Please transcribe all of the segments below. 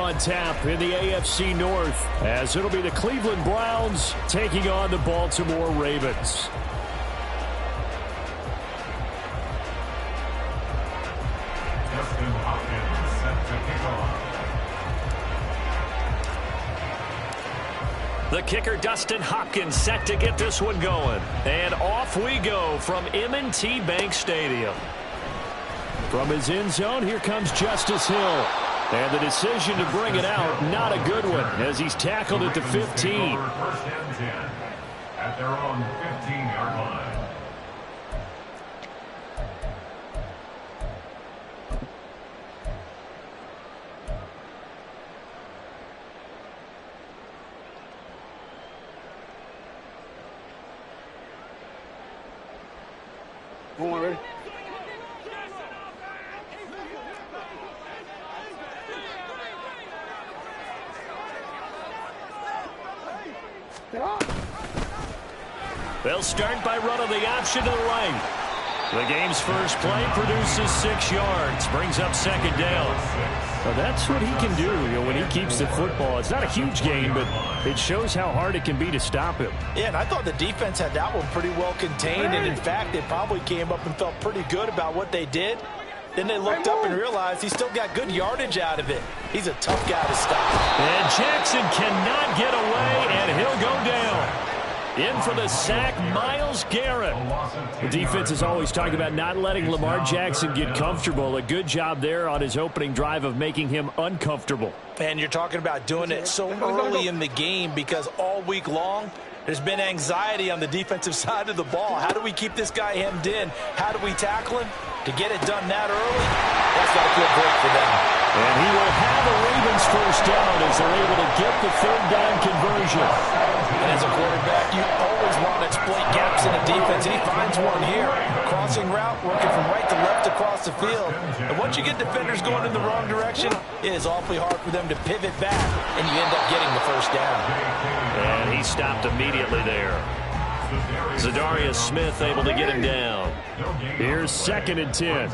on tap in the AFC North, as it'll be the Cleveland Browns taking on the Baltimore Ravens. The kicker, Dustin Hopkins, set to get this one going. And off we go from M&T Bank Stadium. From his end zone, here comes Justice Hill. And the decision to bring it out, not a good one, as he's tackled at the 15. First and 10 at their own 15-yard line. Come on, ready? They'll start by running the option to the right. The game's first play produces 6 yards, brings up second down. Well, that's what he can do, when he keeps the football. It's not a huge gain, but it shows how hard it can be to stop him. Yeah, and I thought the defense had that one pretty well contained, and in fact, they probably came up and felt pretty good about what they did. Then they looked up and realized he still got good yardage out of it. He's a tough guy to stop. And Jackson cannot get away, and he'll go down. In for the sack, Myles Garrett. The defense is always talking about not letting Lamar Jackson get comfortable. A good job there on his opening drive of making him uncomfortable. And you're talking about doing it so early in the game, because all week long, there's been anxiety on the defensive side of the ball. How do we keep this guy hemmed in? How do we tackle him? To get it done that early, that's got to feel great for them. And he will have the Ravens first down as they're able to get the third down conversion. And as a quarterback, you always want to exploit gaps in the defense, and he finds one here. Crossing route, working from right to left across the field. And once you get defenders going in the wrong direction, it is awfully hard for them to pivot back, and you end up getting the first down. And he stopped immediately there. Zadarius Smith able to get him down. Here's 2nd and 10.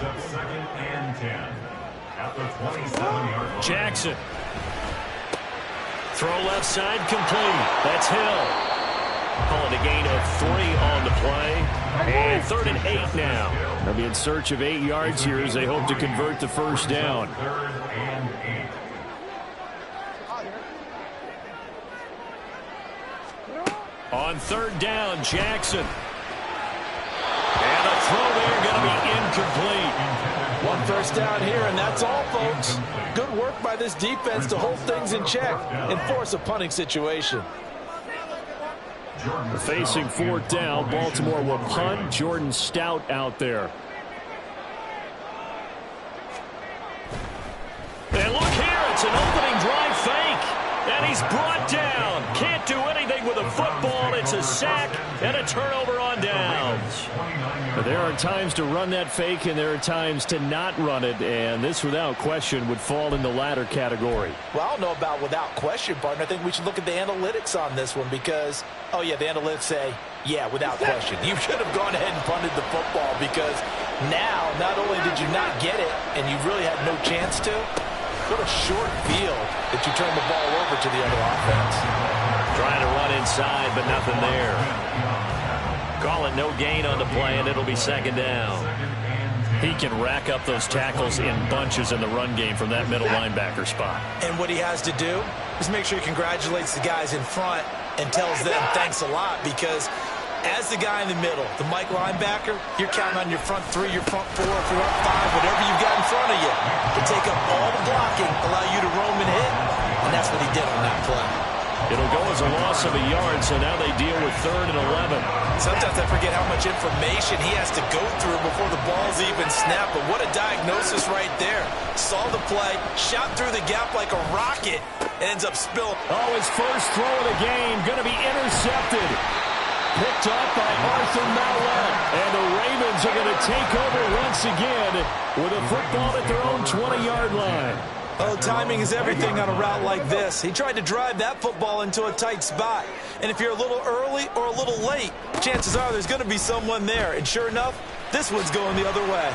Jackson. Throw left side complete. That's Hill. Calling a gain of 3 on the play. And 3rd and 8 now. They'll be in search of 8 yards here as they hope to convert the first down. On 3rd down, Jackson. And the throw there going to be incomplete. One first down here, and that's all, folks. Good work by this defense to hold things in check and force a punting situation. Facing 4th down, Baltimore will punt. Jordan Stout out there. And look here, it's an opening drive fake. And he's brought down. Can't do anything with a football. It's a sack and a turnover on downs. But there are times to run that fake, and there are times to not run it. And this, without question, would fall in the latter category. Well, I don't know about without question, partner. I think we should look at the analytics on this one because, oh, yeah, the analytics say, yeah, without question. You should have gone ahead and punted the football because now not only did you not get it and you really had no chance to, what a short field that you turn the ball over to the other offense. Trying to run inside, but nothing there. Call it no gain on the play, and it'll be 2nd down. He can rack up those tackles in bunches in the run game from that middle linebacker spot. And what he has to do is make sure he congratulates the guys in front and tells them thanks a lot, because as the guy in the middle, the Mike linebacker, you're counting on your front 3, your front 4, if you're up 5, whatever you've got in front of you to take up all the blocking, allow you to roam and hit, and that's what he did on that play. It'll go as a loss of a yard, so now they deal with 3rd and 11. Sometimes I forget how much information he has to go through before the ball's even snapped, but what a diagnosis right there. Saw the play, shot through the gap like a rocket, and ends up spilling. Oh, his first throw of the game, going to be intercepted. Picked up by Arthur Mallett. And the Ravens are going to take over once again with a football at their own 20-yard line. Oh, timing is everything on a route like this. He tried to drive that football into a tight spot. And if you're a little early or a little late, chances are there's going to be someone there. And sure enough, this one's going the other way.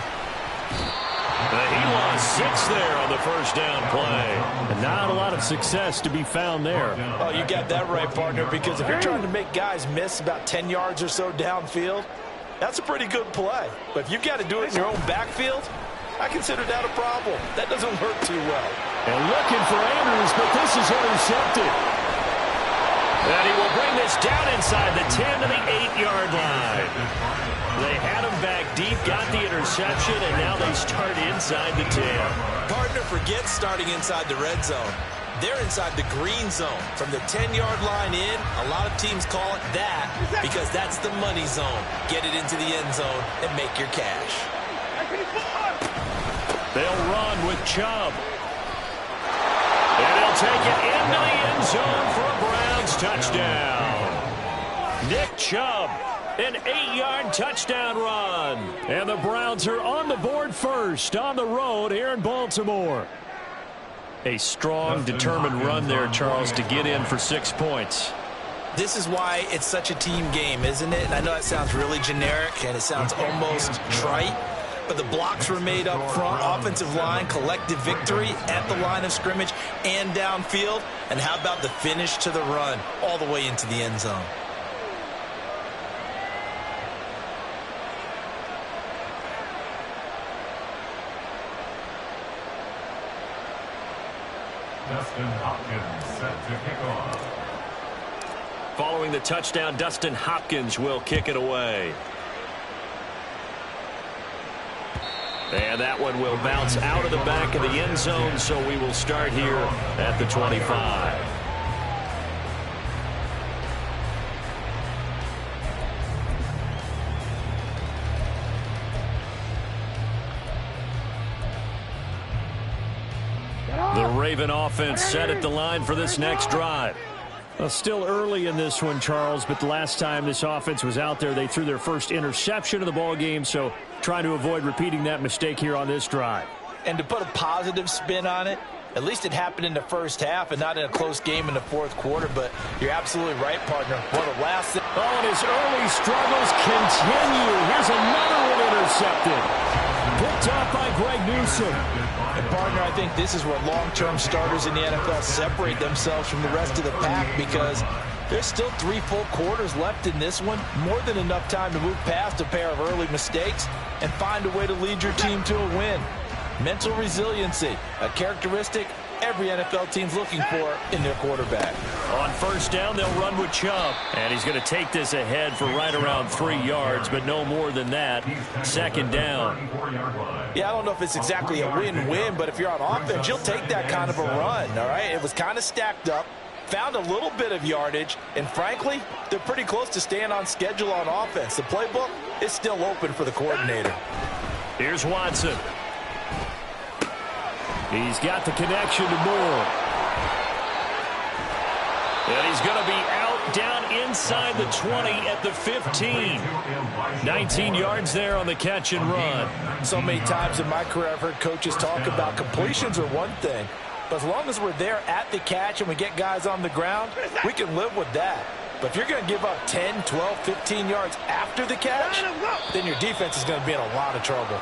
He lost 6 there on the first down play. And not a lot of success to be found there. Oh, you got that right, partner, because if you're trying to make guys miss about 10 yards or so downfield, that's a pretty good play. But if you've got to do it in your own backfield, I consider that a problem. That doesn't work too well. And looking for Andrews, but this is intercepted. And he will bring this down inside the 10 to the 8-yard line. They had him back deep, got the interception, and now they start inside the 10. Partner, forget starting inside the red zone. They're inside the green zone. From the 10-yard line in, a lot of teams call it that because that's the money zone. Get it into the end zone and make your cash. They'll run with Chubb. And he'll take it into the end zone for a Browns touchdown. Nick Chubb, an 8-yard touchdown run. And the Browns are on the board first on the road here in Baltimore. A strong, determined run there, Charles, to get in for 6 points. This is why it's such a team game, isn't it? And I know that sounds really generic and it sounds almost trite, but the blocks were made up front, offensive line, collective victory at the line of scrimmage and downfield. And how about the finish to the run all the way into the end zone? Dustin Hopkins set to kick off. Following the touchdown, Dustin Hopkins will kick it away. And that one will bounce out of the back of the end zone, so we will start here at the 25. The Raven offense set at the line for this next drive. Well, still early in this one, Charles, but the last time this offense was out there, they threw their first interception of the ball game, so trying to avoid repeating that mistake here on this drive. And to put a positive spin on it, at least it happened in the first half and not in a close game in the fourth quarter, but you're absolutely right, partner. One of the last things. Oh, and his early struggles continue. Here's another one intercepted. Picked off by Greg Newsome. And partner, I think this is where long-term starters in the NFL separate themselves from the rest of the pack because there's still 3 full quarters left in this one. More than enough time to move past a pair of early mistakes and find a way to lead your team to a win. Mental resiliency, a characteristic every NFL team's looking for in their quarterback. On first down, they'll run with Chubb. And he's going to take this ahead for right around 3 yards, but no more than that. Second down. Yeah, I don't know if it's exactly a win-win, but if you're on offense, you'll take that kind of a run, all right? It was kind of stacked up, found a little bit of yardage, and frankly, they're pretty close to staying on schedule on offense. The playbook is still open for the coordinator. Here's Watson. He's got the connection to Moore. And he's going to be out down inside the 20 at the 15. 19 yards there on the catch and run. So many times in my career I've heard coaches talk about completions are one thing, but as long as we're there at the catch and we get guys on the ground, we can live with that. But if you're going to give up 10, 12, 15 yards after the catch, then your defense is going to be in a lot of trouble.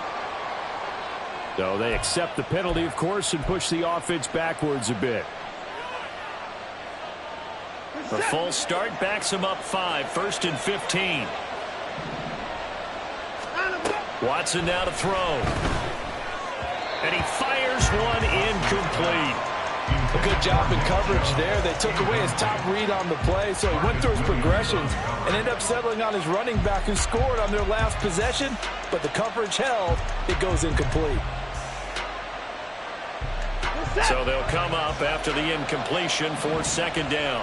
So they accept the penalty, of course, and push the offense backwards a bit. The full start backs him up 5, 1st and 15. Watson now to throw. And he fires one incomplete. A good job in coverage there. They took away his top read on the play, so he went through his progressions and ended up settling on his running back who scored on their last possession, but the coverage held. It goes incomplete. So they'll come up after the incompletion for second down.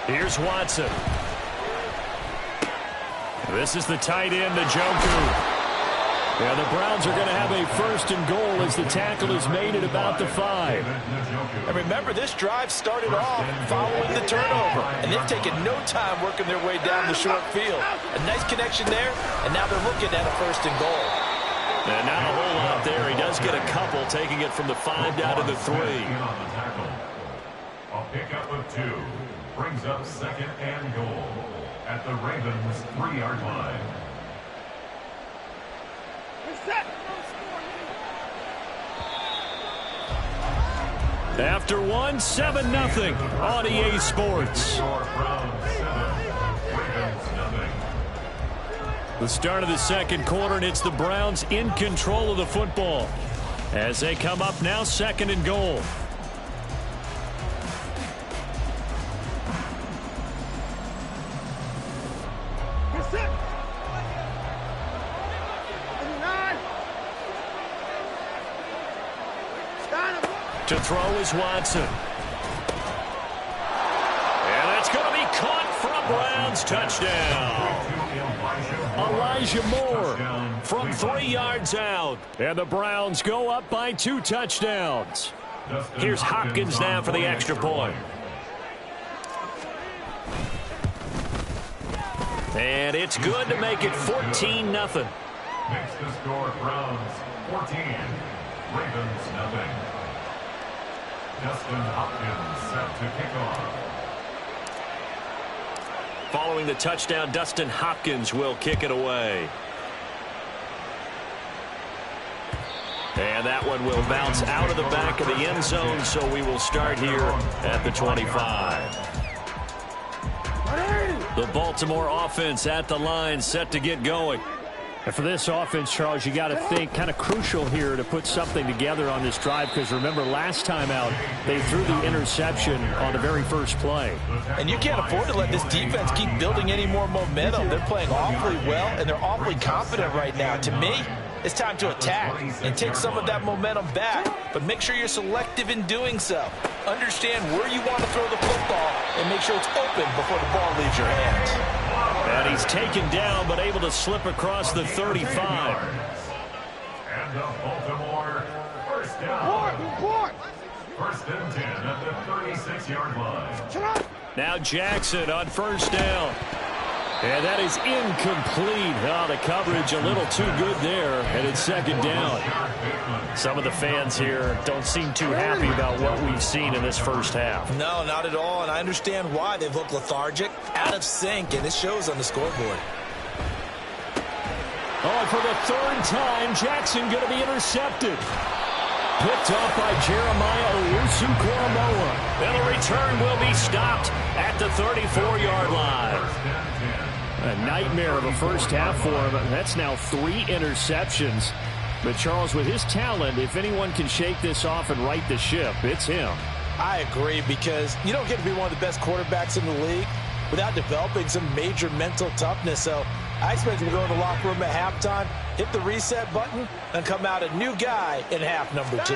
Here's Watson. This is the tight end, Njoku. Yeah, the Browns are going to have a 1st and goal as the tackle is made at about the 5. And remember, this drive started off following the turnover, and they've taken no time working their way down the short field. A nice connection there, and now they're looking at a 1st and goal. And not a whole lot there. He does get a couple, taking it from the 5 down to the 3. A pickup of 2 brings up 2nd and goal at the Ravens' 3-yard line. After one, 7-0 on EA Sports. The start of the second quarter, and it's the Browns in control of the football as they come up now, 2nd and goal. To throw is Watson. And that's going to be caught for a Browns touchdown. Elijah Moore from 3 yards out. And the Browns go up by 2 touchdowns. Here's Hopkins now for the extra point. And it's good to make it 14-0. Makes the score Browns 14, Ravens 0. Dustin Hopkins set to kick off. Following the touchdown, Dustin Hopkins will kick it away. And that one will bounce out of the back of the end zone, so we will start here at the 25. The Baltimore offense at the line, set to get going. And for this offense, Charles, you got to think kind of crucial here to put something together on this drive, because remember last time out they threw the interception on the very first play. And you can't afford to let this defense keep building any more momentum. They're playing awfully well, and they're awfully confident right now. To me, it's time to attack and take some of that momentum back, but make sure you're selective in doing so. Understand where you want to throw the football and make sure it's open before the ball leaves your hands. And he's taken down, but able to slip across the 35. And the Baltimore first down. First and 10 at the 36-yard line. Now Jackson on first down. And that is incomplete. Oh, the coverage a little too good there, and it's 2nd down. Some of the fans here don't seem too happy about what we've seen in this first half. No, not at all, and I understand why. They've looked lethargic, out of sync, and it shows on the scoreboard. Oh, and for the 3rd time, Jackson going to be intercepted. Picked up by Jeremiah Owusu-Koramoah. And the return will be stopped at the 34-yard line. A nightmare of a first half for him. That's now 3 interceptions. But Charles, with his talent, if anyone can shake this off and right the ship, it's him. I agree, because you don't get to be one of the best quarterbacks in the league without developing some major mental toughness. So I expect him to go in the locker room at halftime, hit the reset button, and come out a new guy in half number 2.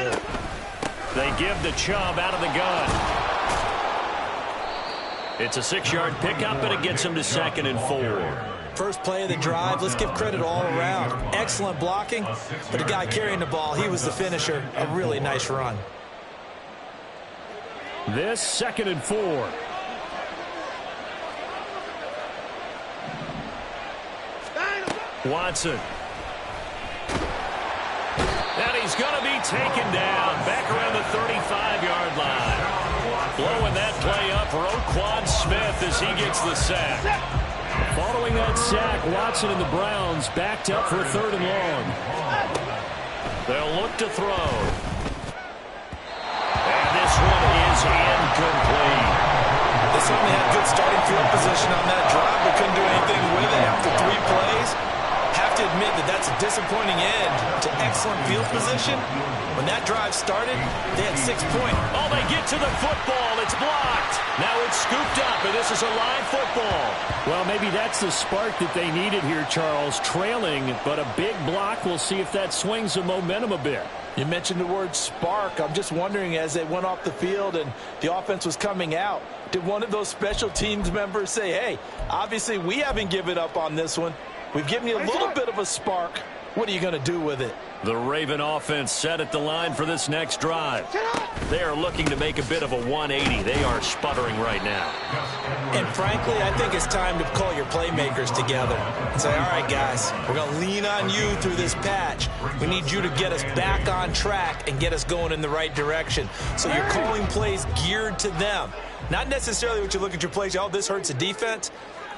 They give the Chubb out of the gun. It's a 6-yard pickup, and it gets him to 2nd and 4. First play of the drive, let's give credit all around. Excellent blocking, but the guy carrying the ball, he was the finisher. A really nice run. This 2nd and 4. Watson. And he's going to be taken down back around the 35-yard line. Blowing that play up for Roquan Smith as he gets the sack. Following that sack, Watson and the Browns backed up for 3rd and long. They'll look to throw. And this one is incomplete. They certainly had good starting field position on that drive, but couldn't do anything with it after 3 plays. Have to admit that that's a disappointing end to excellent field position. When that drive started, they had 6 points. Oh, they get to the football. It's blocked. Now it's scooped up, and this is a live football. Well, maybe that's the spark that they needed here, Charles. Trailing, but a big block. We'll see if that swings the momentum a bit. You mentioned the word spark. I'm just wondering, as they went off the field and the offense was coming out, did one of those special teams members say, hey, obviously we haven't given up on this one. We've given you a little bit of a spark. What are you going to do with it? The Raven offense set at the line for this next drive. They are looking to make a bit of a 180. They are sputtering right now. And frankly, I think it's time to call your playmakers together and say, all right, guys, we're going to lean on you through this patch. We need you to get us back on track and get us going in the right direction. So you're calling plays geared to them. Not necessarily what you look at your plays, oh, this hurts the defense.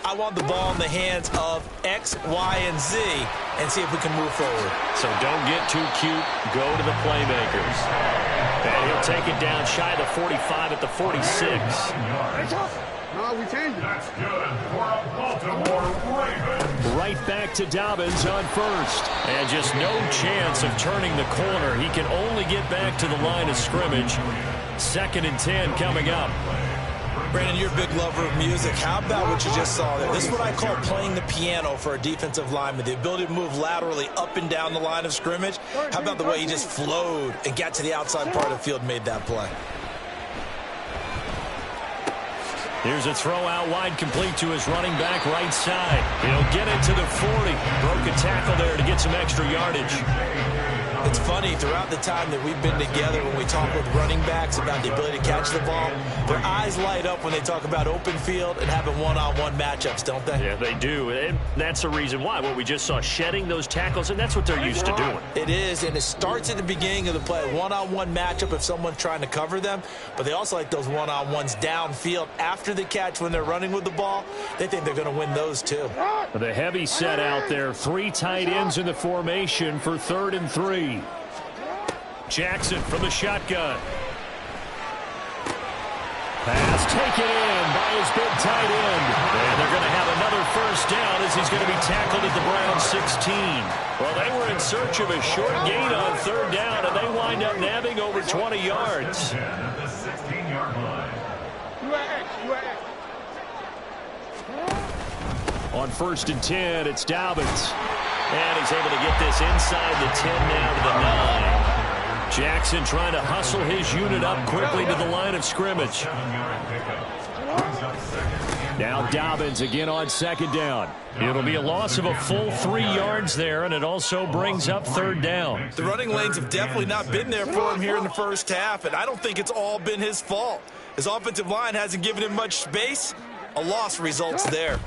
I want the ball in the hands of X, Y, and Z and see if we can move forward. So don't get too cute. Go to the playmakers. And he'll take it down shy of the 45 at the 46. No, we changed it. That's good for a Baltimore Ravens. Right back to Dobbins on first. And just no chance of turning the corner. He can only get back to the line of scrimmage. 2nd and 10 coming up. Brandon, you're a big lover of music. How about what you just saw there? This is what I call playing the piano for a defensive lineman. The ability to move laterally up and down the line of scrimmage. How about the way he just flowed and got to the outside part of the field and made that play? Here's a throw out wide, complete to his running back right side. He'll get it to the 40. Broke a tackle there to get some extra yardage. It's funny, throughout the time that we've been together, when we talk with running backs about the ability to catch the ball, their eyes light up when they talk about open field and having one-on-one matchups, don't they? Yeah, they do. And that's the reason why. What we just saw, shedding those tackles, and that's what they're used to doing. It is, and it starts at the beginning of the play. One-on-one matchup if someone's trying to cover them, but they also like those one-on-ones downfield after the catch when they're running with the ball. They think they're going to win those too. The heavy set out there. 3 tight ends in the formation for 3rd and 3. Jackson from the shotgun. Pass taken in by his big tight end. And they're going to have another first down as he's going to be tackled at the Browns 16. Well, they were in search of a short gain on 3rd down, and they wind up nabbing over 20 yards. At the 16-yard line. On 1st and 10, it's Dobbins. And he's able to get this inside the 10 now to the 9. Jackson trying to hustle his unit up quickly to the line of scrimmage. Now Dobbins again on 2nd down. It'll be a loss of a full 3 yards there, and it also brings up 3rd down. The running lanes have definitely not been there for him here in the first half, and I don't think it's all been his fault. His offensive line hasn't given him much space. A loss results there.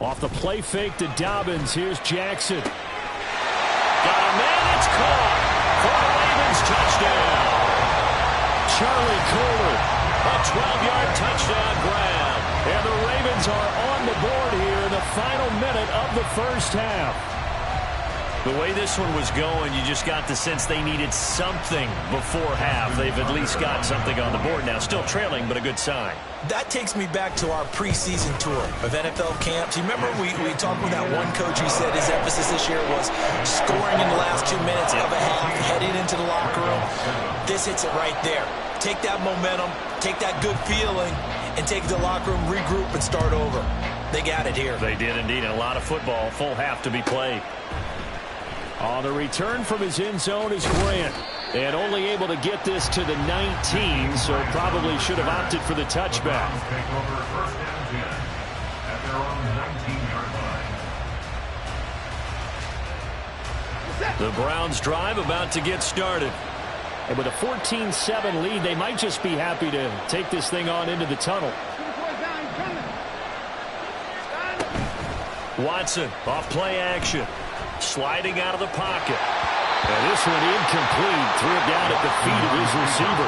Off the play fake to Dobbins, here's Jackson. Got a man, it's caught for a Ravens touchdown. Charlie Kohler, a 12-yard touchdown grab. and the Ravens are on the board here in the final minute of the first half. The way this one was going, you just got the sense they needed something before half. They've at least got something on the board now. Still trailing, but a good sign. That takes me back to our preseason tour of NFL camps. You remember we talked with that one coach who said his emphasis this year was scoring in the last 2 minutes of a half, heading into the locker room. This hits it right there. Take that momentum, take that good feeling, and take it to the locker room, regroup, and start over. They got it here. They did indeed. A lot of football, full half to be played. On the return from his end zone is Grant. And only able to get this to the 19, so probably should have opted for the touchback. Take over 1st and 10 at their own 19-yard line. The Browns drive about to get started. And with a 14-7 lead, they might just be happy to take this thing on into the tunnel. Watson off play action. Sliding out of the pocket. And this one incomplete. Threw it down at the feet of his receiver.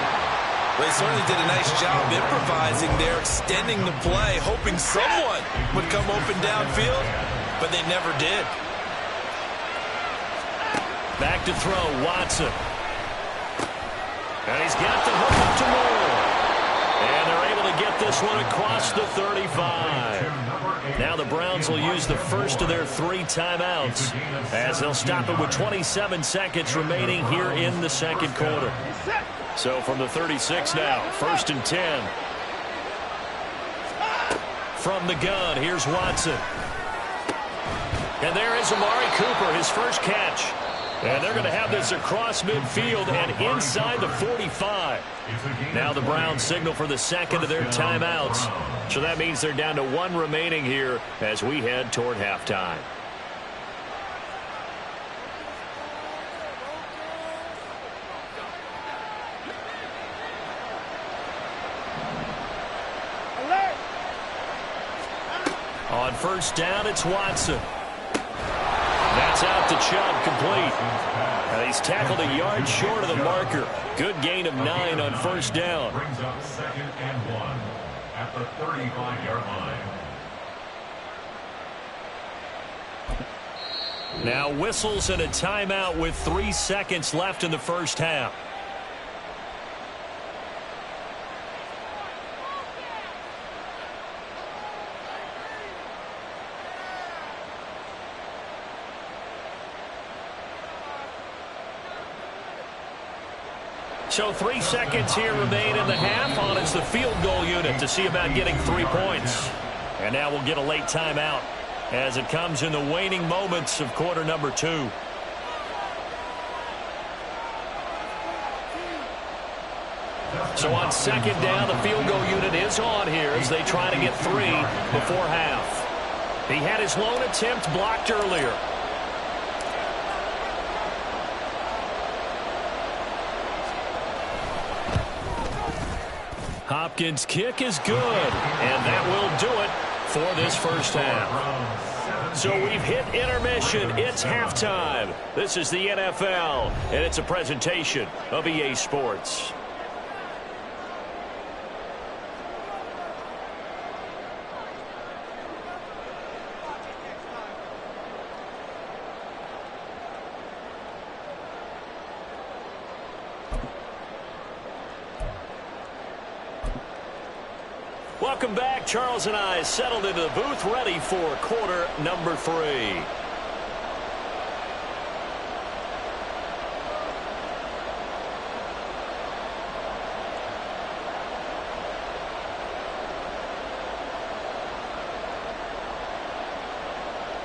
They certainly did a nice job improvising there, extending the play, hoping someone would come open downfield, but they never did. Back to throw, Watson. And he's got the hook up to Moore. And they're able to get this one across the 35. Now the Browns will use the first of their 3 timeouts as they'll stop it with 27 seconds remaining here in the second quarter. So from the 36 now, 1st and 10. From the gun, here's Watson. And there is Amari Cooper, his first catch. And they're going to have this across midfield and inside the 45. Now the Browns signal for the second of their timeouts. So that means they're down to 1 remaining here as we head toward halftime. On 1st down, it's Watson. That's out to Chubb, complete. And he's tackled a yard short of the marker. Good gain of 9 on 1st down. Brings up 2nd and 1 at the 35-yard line. Now whistles and a timeout with 3 seconds left in the first half. So 3 seconds here remain in the half. On it's the field goal unit to see about getting 3 points. And now we'll get a late timeout as it comes in the waning moments of quarter number 2. So on second down, the field goal unit is on here as they try to get 3 before half. He had his lone attempt blocked earlier. Hopkins' kick is good, and that will do it for this first half. So we've hit intermission. It's halftime. This is the NFL, and it's a presentation of EA Sports. Welcome back. Charles and I settled into the booth, ready for quarter number 3.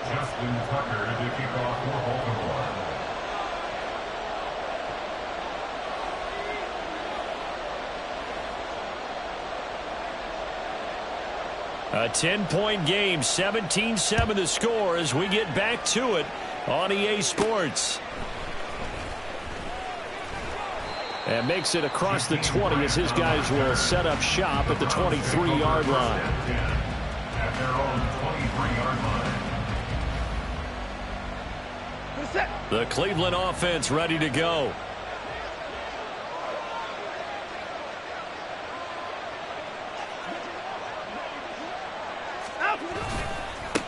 Justin Tucker to kick off for Baltimore. A 10-point game, 17-7 the score as we get back to it on EA Sports. And makes it across the 20 as his guys will set up shop at the 23-yard line. At their own 23-yard line. The Cleveland offense ready to go.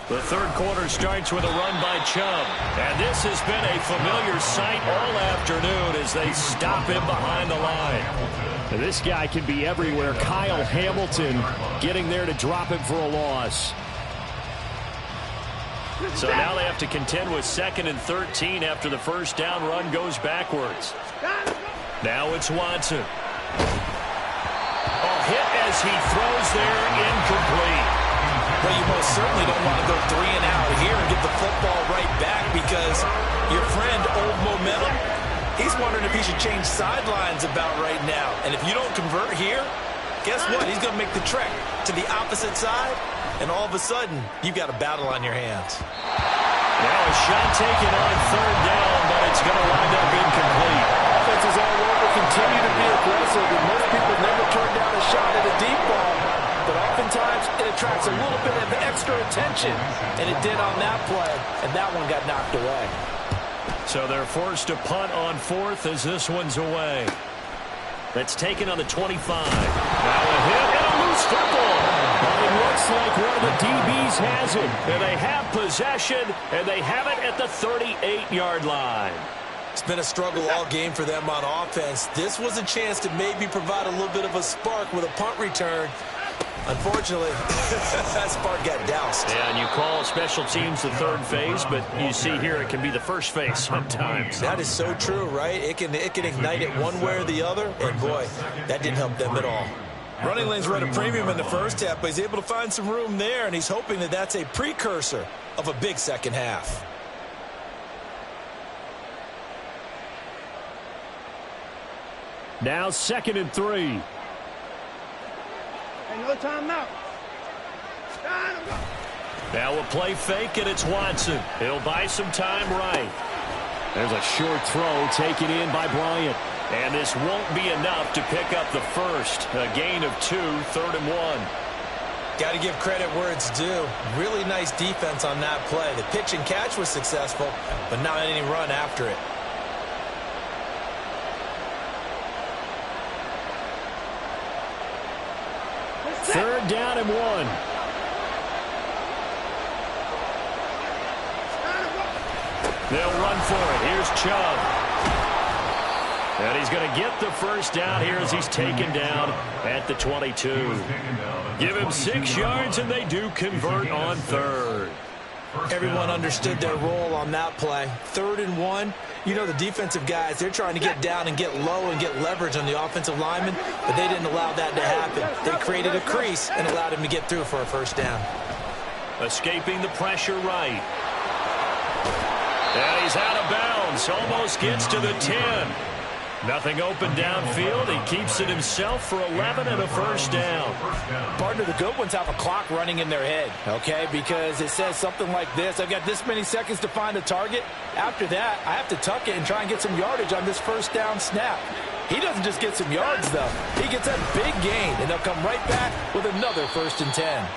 The third quarter starts with a run by Chubb. And this has been a familiar sight all afternoon as they stop him behind the line. And this guy can be everywhere. Kyle Hamilton getting there to drop him for a loss. So now they have to contend with 2nd and 13 after the first down run goes backwards. Now it's Watson. A hit as he throws there, incomplete. Well, you most certainly don't want to go 3 and out here and get the football right back because your friend, Old Momentum, he's wondering if he should change sidelines about right now. And if you don't convert here, guess what? He's going to make the trek to the opposite side, and all of a sudden, you've got a battle on your hands. Now a shot taken on 3rd down, but it's going to wind up incomplete. Offenses all over continue to be aggressive, and most people never turn down a shot at a deep ball. But oftentimes, it attracts a little bit of extra attention, and it did on that play, and that one got knocked away. So they're forced to punt on 4th as this one's away. That's taken on the 25. Now a hit and a loose football. It looks like one of the DBs has it. And they have possession, and they have it at the 38-yard line. It's been a struggle all game for them on offense. This was a chance to maybe provide a little bit of a spark with a punt return. Unfortunately, that spark got doused. Yeah, and you call special teams the 3rd phase, but you see here it can be the 1st phase sometimes. That is so true, right? It can ignite it one way or the other, and boy, that didn't help them at all. Running lanes were at a premium in the first half, but he's able to find some room there, and he's hoping that that's a precursor of a big second half. Now 2nd and 3. No timeout. Now a play fake, and it's Watson. He'll buy some time right. There's a short throw taken in by Bryant. And this won't be enough to pick up the first. A gain of 2, 3rd and 1. Got to give credit where it's due. Really nice defense on that play. The pitch and catch was successful, but not any run after it. Third down and 1. They'll run for it. Here's Chubb. And he's going to get the first down here as he's taken down at the 22. Give him 6 yards, and they do convert on third. Everyone understood their role on that play. 3rd and 1. You know the defensive guys, they're trying to get down and get low and get leverage on the offensive lineman, but they didn't allow that to happen. They created a crease and allowed him to get through for a first down. Escaping the pressure right. And he's out of bounds. Almost gets to the 10. Nothing open downfield. He keeps it himself for 11 and a first down. Partner, the good ones have a clock running in their head, okay? Because it says something like this. I've got this many seconds to find a target. After that, I have to tuck it and try and get some yardage on this first down snap. He doesn't just get some yards, though. He gets a big gain, and they'll come right back with another 1st and 10.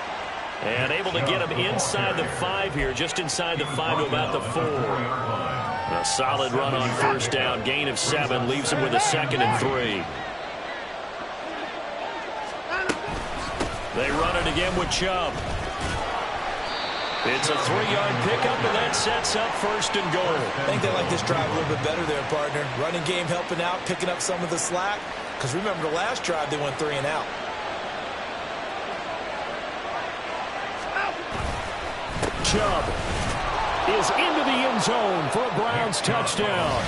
And able to get him inside the 5 here, just inside the 5 to about the 4. A solid run on first down. Gain of 7 leaves him with a 2nd and 3. They run it again with Chubb. It's a 3-yard pickup, and that sets up 1st and goal. I think they like this drive a little bit better there, partner. Running game helping out, picking up some of the slack. Because remember the last drive, they went 3 and out. Chubb is into the end zone for a Browns touchdown.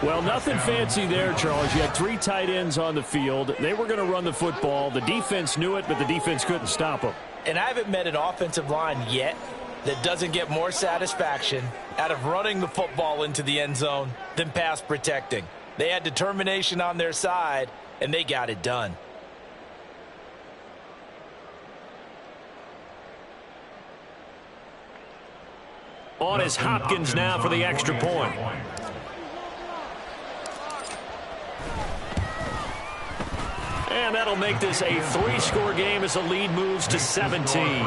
Well, nothing fancy there, Charles. You had 3 tight ends on the field. They were going to run the football. The defense knew it, but the defense couldn't stop them. And I haven't met an offensive line yet that doesn't get more satisfaction out of running the football into the end zone than pass protecting. They had determination on their side, and they got it done. On is Hopkins now for the extra point. And that'll make this a 3-score game as the lead moves to 17.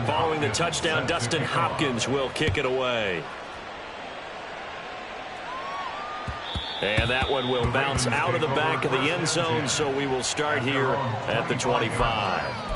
Following the touchdown, Dustin Hopkins will kick it away. And that one will bounce out of the back of the end zone, so we will start here at the 25.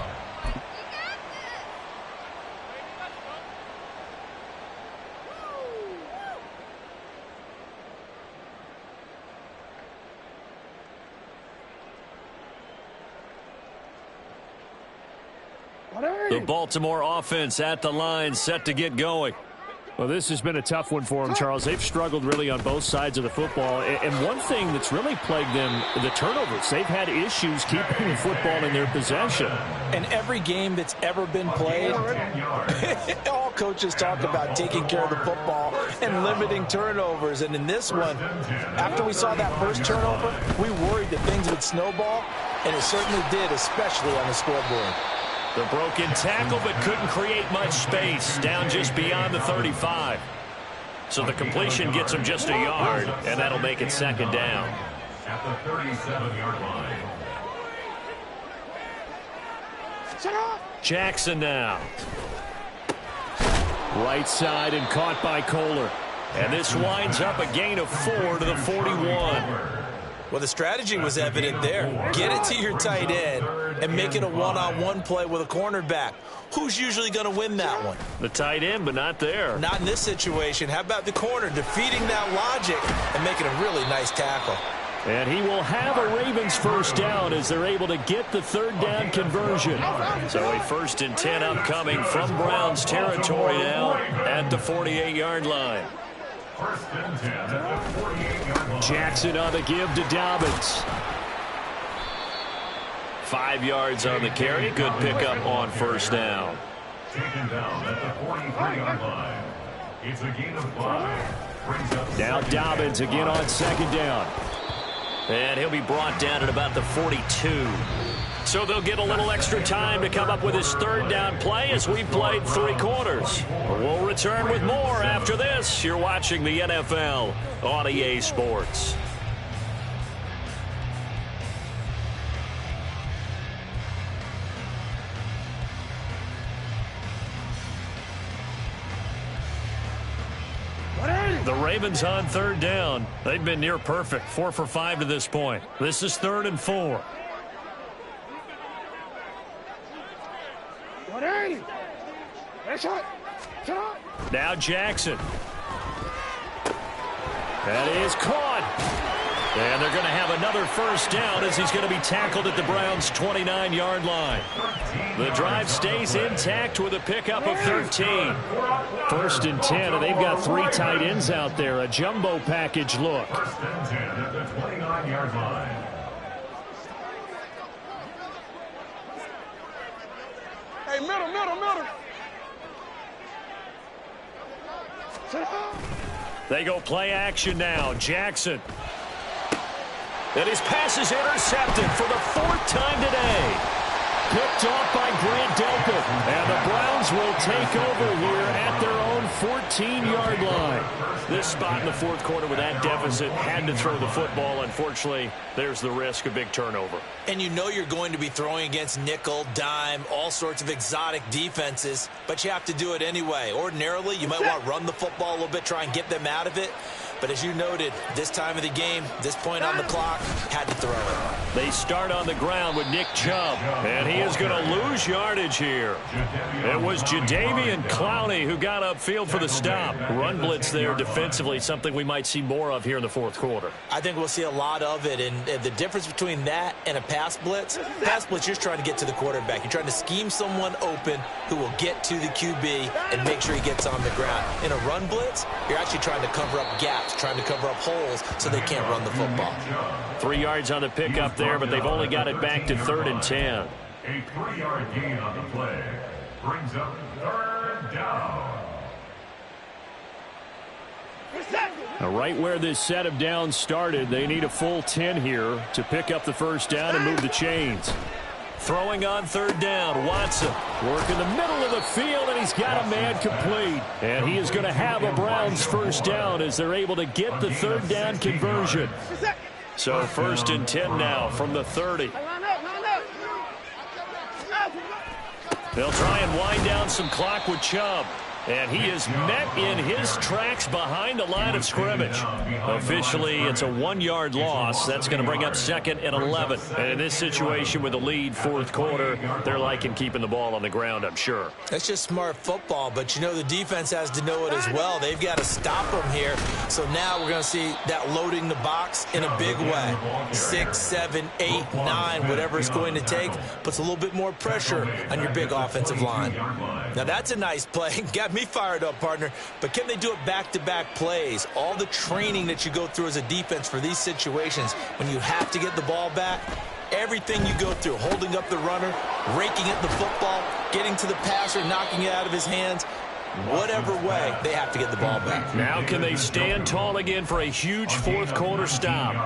The Baltimore offense at the line, set to get going. Well, this has been a tough one for them, Charles. They've struggled really on both sides of the football. And one thing that's really plagued them, the turnovers. They've had issues keeping the football in their possession. And every game that's ever been played, all coaches talk about taking care of the football and limiting turnovers. And in this one, after we saw that first turnover, we worried that things would snowball, and it certainly did, especially on the scoreboard. The broken tackle, but couldn't create much space, down just beyond the 35. So the completion gets him just a yard, and that'll make it 2nd down. At the 37-yard line. Jackson now. Right side and caught by Kohler. And this winds up a gain of 4 to the 41. Well, the strategy was evident there. Get it to your tight end and make it a one-on-one play with a cornerback. Who's usually going to win that one? The tight end, but not there. Not in this situation. How about the corner defeating that logic and making a really nice tackle? And he will have a Ravens first down as they're able to get the 3rd down conversion. So a 1st and 10 upcoming from Browns territory now at the 48-yard line. Jackson on the give to Dobbins. 5 yards on the carry. Good pickup on first down. Taken down at the 43-yard line. It's a gain of 5. Now Dobbins again on 2nd down. And he'll be brought down at about the 42. So they'll get a little extra time to come up with his 3rd down play as we played 3 quarters. We'll return with more after this. You're watching the NFL on EA Sports. The Ravens on 3rd down. They've been near perfect. 4 for 5 to this point. This is 3rd and 4. Now Jackson. That is caught. And they're going to have another first down as he's going to be tackled at the Browns' 29-yard line. The drive stays intact with a pickup of 13. First and 10, and they've got 3 tight ends out there. A jumbo package look. First and 10 at the 29-yard line. Hey, middle. They go play action now. Jackson. And his pass is intercepted for the 4th time today. Picked off by Grant Delpit. And the Browns will take over here at their own 14-yard line. This spot in the 4th quarter with that deficit had to throw the football. Unfortunately, there's the risk of big turnover. And you know you're going to be throwing against nickel, dime, all sorts of exotic defenses, but you have to do it anyway. Ordinarily, you might want to run the football a little bit, try and get them out of it. But as you noted, this time of the game, this point on the clock, had to throw it. They start on the ground with Nick Chubb, and he is going to lose yardage here. It was Jadeveon Clowney who got upfield for the stop. Run blitz there defensively, something we might see more of here in the 4th quarter. I think we'll see a lot of it, and the difference between that and a pass blitz, you're just trying to get to the quarterback. You're trying to scheme someone open who will get to the QB and make sure he gets on the ground. In a run blitz, you're actually trying to cover up gaps, trying to cover up holes so they can't run the football. 3 yards on the pickup there, but they've only got it back to 3rd and 10. A 3-yard gain on the play brings up 3rd down. Now, right where this set of downs started, they need a full 10 here to pick up the first down and move the chains. Throwing on 3rd down, Watson working the middle of the field, and he's got a man complete. And he is going to have a Browns first down as they're able to get the 3rd down conversion. So 1st and 10 now from the 30. They'll try and wind down some clock with Chubb. And he is met in his tracks behind the line of scrimmage. Officially, it's a 1-yard loss. That's going to bring up 2nd and 11. And in this situation with a lead 4th quarter, they're liking keeping the ball on the ground, I'm sure. That's just smart football, but you know the defense has to know it as well. They've got to stop them here. So now we're going to see that loading the box in a big way. 6, 7, 8, 9, whatever it's going to take, puts a little bit more pressure on your big offensive line. Now that's a nice play. Got me fired up, partner. But can they do it back-to-back plays? All the training that you go through as a defense for these situations, when you have to get the ball back, everything you go through, holding up the runner, raking at the football, getting to the passer, knocking it out of his hands, whatever way, they have to get the ball back. Now can they stand tall again for a huge 4th quarter stop?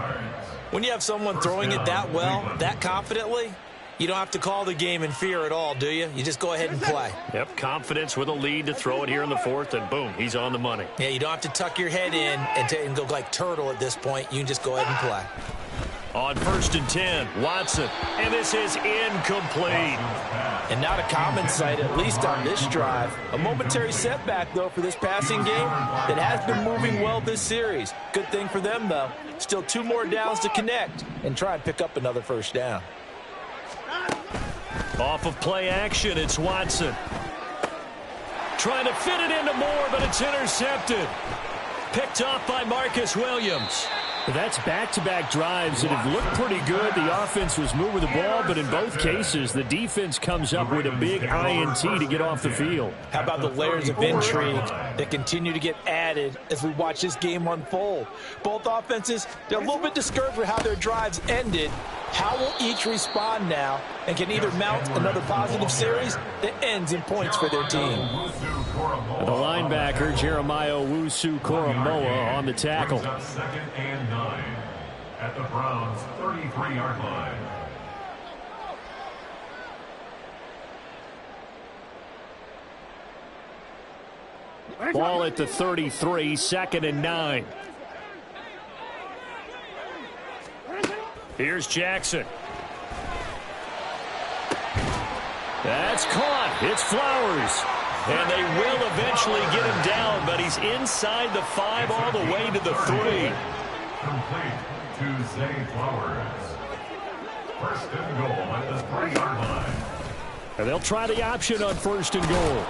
When you have someone throwing it that well, that confidently, you don't have to call the game in fear at all, do you? You just go ahead and play. Yep, confidence with a lead to throw it here in the 4th, and boom, he's on the money. Yeah, you don't have to tuck your head in and go like turtle at this point. You can just go ahead and play. On 1st and 10, Watson, and this is incomplete. And not a common sight, at least on this drive. A momentary setback, though, for this passing game that has been moving well this series. Good thing for them, though. Still 2 more downs to connect and try and pick up another first down. Off of play action, it's Watson. Trying to fit it into Moore, but it's intercepted. Picked off by Marcus Williams. That's back-to-back drives that have looked pretty good. The offense was moving the ball, but in both cases, the defense comes up with a big INT to get off the field. How about the layers of intrigue that continue to get added as we watch this game unfold? Both offenses, they're a little bit discouraged with how their drives ended. How will each respond now and can either mount another positive series that ends in points for their team? The linebacker, Jeremiah Owusu-Koramoah, on the tackle. 2nd and 9 at the Browns' 33-yard line. Ball at the 33, 2nd and 9. Here's Jackson. That's caught. It's Flowers. And they will eventually get him down, but he's inside the 5 all the way to the 3. Complete to Zay Flowers. 1st and goal at the 3-yard line. And they'll try the option on 1st and goal.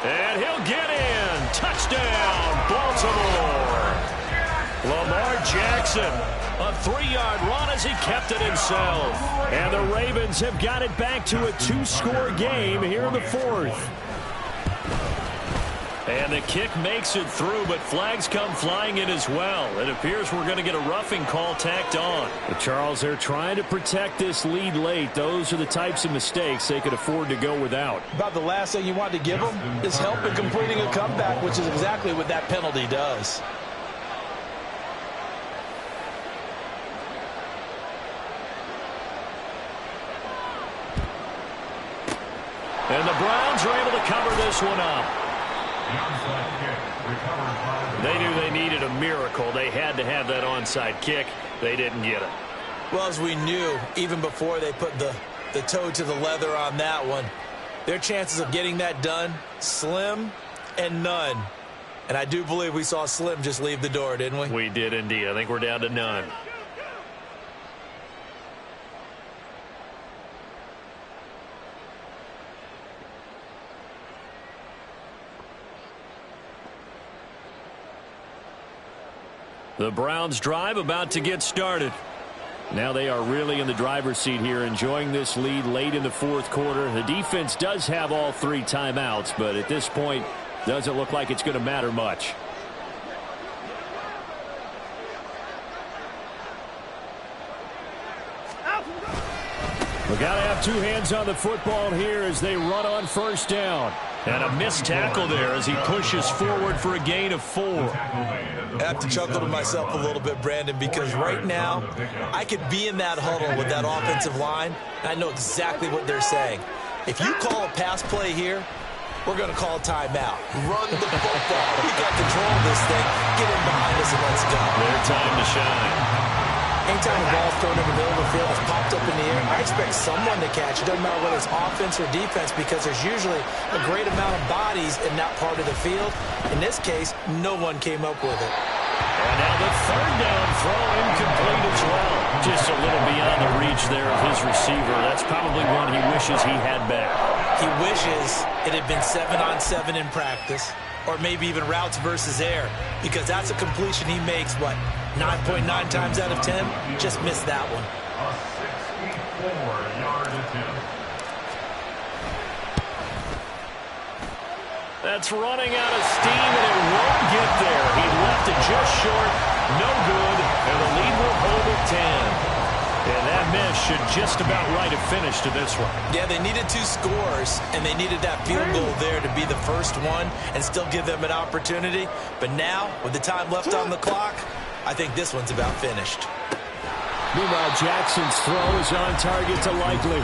And he'll get in. Touchdown, Baltimore. Lamar Jackson, a 3-yard run as he kept it himself. And the Ravens have got it back to a 2-score game here in the 4th. And the kick makes it through, but flags come flying in as well. It appears we're going to get a roughing call tacked on. But Charles, they're trying to protect this lead late. Those are the types of mistakes they could afford to go without. About the last thing you want to give them is help in completing a comeback, which is exactly what that penalty does. And the Browns are able to cover this one up. They knew they needed a miracle. They had to have that onside kick. They didn't get it. Well, as we knew, even before they put the toe to the leather on that one, their chances of getting that done, slim and none. And I do believe we saw Slim just leave the door, didn't we? We did indeed. I think we're down to none. The Browns drive about to get started. Now they are really in the driver's seat here, enjoying this lead late in the 4th quarter. The defense does have all 3 timeouts, but at this point, doesn't look like it's going to matter much. We've got to have 2 hands on the football here as they run on 1st down. And a missed tackle there as he pushes forward for a gain of 4. I have to chuckle to myself a little bit, Brandon, because right now I could be in that huddle with that offensive line, and I know exactly what they're saying. If you call a pass play here, we're going to call a timeout. Run the football. We got control of this thing. Get in behind us and let's go. Their time to shine. Anytime a ball's thrown in the middle of the field, it's popped up in the air, I expect someone to catch it. Doesn't matter whether it's offense or defense, because there's usually a great amount of bodies in that part of the field. In this case, no one came up with it. And now the 3rd down throw incomplete as well. Just a little beyond the reach there of his receiver. That's probably one he wishes he had back. He wishes it had been 7-on-7 in practice, or maybe even routes versus air, because that's a completion he makes, 9.9 times out of 10? Just missed that one. A 64-yard attempt. That's running out of steam, and it won't get there. He left it just short. No good, and the lead will hold at 10. And that miss should just about right a finish to this one. Yeah, they needed 2 scores, and they needed that field goal there to be the first one and still give them an opportunity. But now, with the time left on the clock, I think this one's about finished. Meanwhile, Jackson's throw is on target to Likely.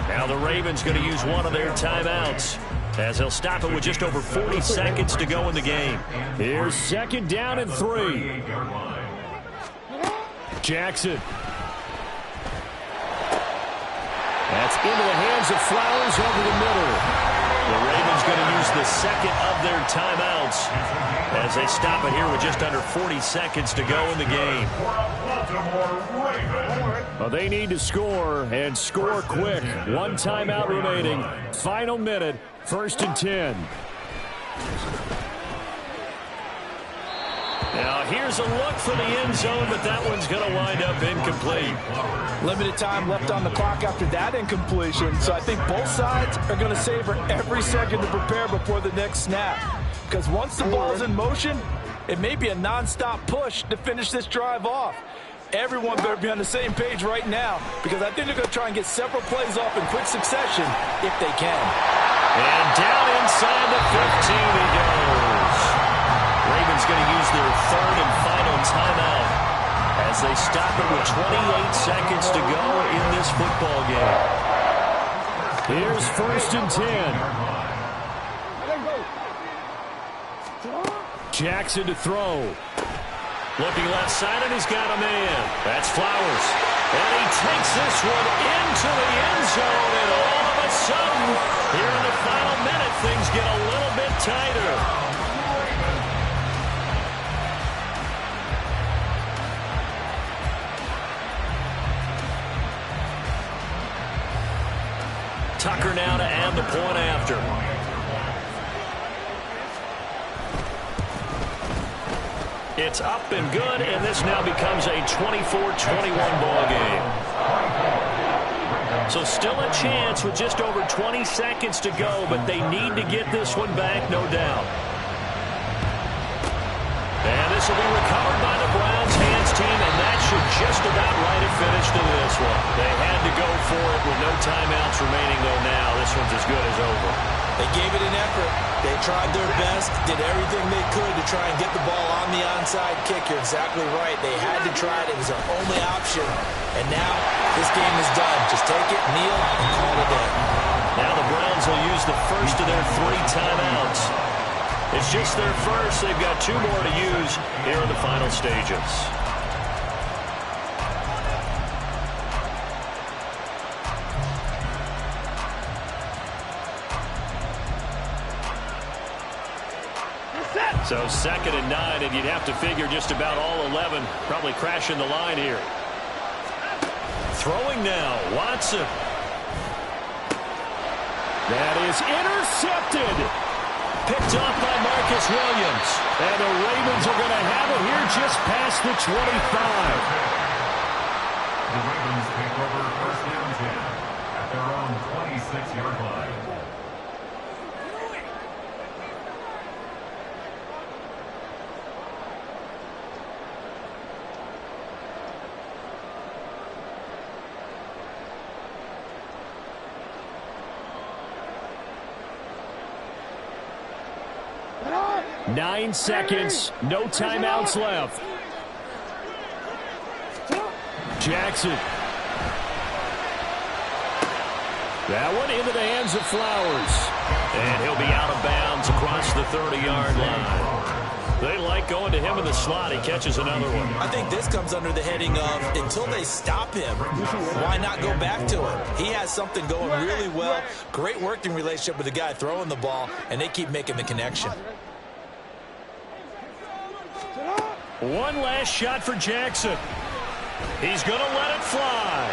Now the Ravens going to use one of their timeouts, as they'll stop it with just over 40 seconds to go in the game. Here's 2nd down and 3. Jackson. That's into the hands of Flowers over the middle. The Ravens going to use the 2nd of their timeouts as they stop it here with just under 40 seconds to go in the game. Well, they need to score, and score quick. 1 timeout remaining. Final minute, 1st and 10. Now here's a look for the end zone, but that one's going to wind up incomplete. Limited time left on the clock after that incompletion, so I think both sides are going to savor every second to prepare before the next snap. Because once the ball's in motion, it may be a non-stop push to finish this drive off. Everyone better be on the same page right now, because I think they're going to try and get several plays off in quick succession if they can. And down inside the 15 he goes. Ravens going to use their 3rd and final timeout as they stop it with 28 seconds to go in this football game. Here's 1st and 10. Jackson to throw. Looking left side, and he's got a man. That's Flowers. And he takes this one into the end zone, and all of a sudden, here in the final minute, things get a little bit tighter. Tucker now to add the point after. It's up and good, and this now becomes a 24-21 ball game. So still a chance with just over 20 seconds to go, but they need to get this one back, no doubt. And this will be recovered by the Browns hands team, and that should just about write a finish to this one. They had to go for it with no timeouts remaining, though now this one's as good as over. They gave it an effort. They tried their best, did everything they could to try and get the ball on the onside kick. You're exactly right. They had to try it. It was their only option. And now this game is done. Just take it, kneel, and call it in. Now the Browns will use the first of their 3 timeouts. It's just their first. They've got 2 more to use here in the final stages. So 2nd and 9, and you'd have to figure just about all 11 probably crashing the line here. Throwing now, Watson. That is intercepted. Picked off by Marcus Williams. And the Ravens are going to have it here just past the 25. The Ravens take over first down 10 at their own 26-yard line. Nine seconds, no timeouts left. Jackson. That one into the hands of Flowers. And he'll be out of bounds across the 30-yard line. They like going to him in the slot. He catches another one. I think this comes under the heading of until they stop him, why not go back to him? He has something going really well. Great working relationship with the guy throwing the ball, and they keep making the connection. One last shot for Jackson. He's going to let it fly.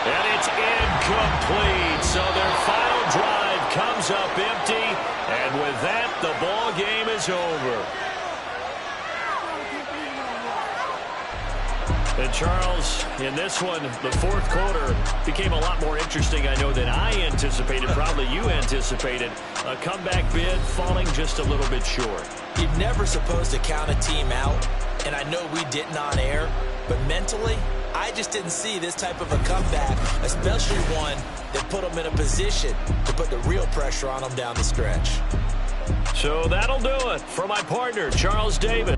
And it's incomplete. So their final drive comes up empty. And with that, the ball game is over. And Charles, in this one, the 4th quarter became a lot more interesting, I know, than I anticipated. Probably you anticipated. A comeback bid falling just a little bit short. You're never supposed to count a team out, and I know we didn't on air, but mentally, I just didn't see this type of a comeback, especially one that put them in a position to put the real pressure on them down the stretch. So that'll do it for my partner, Charles Davis.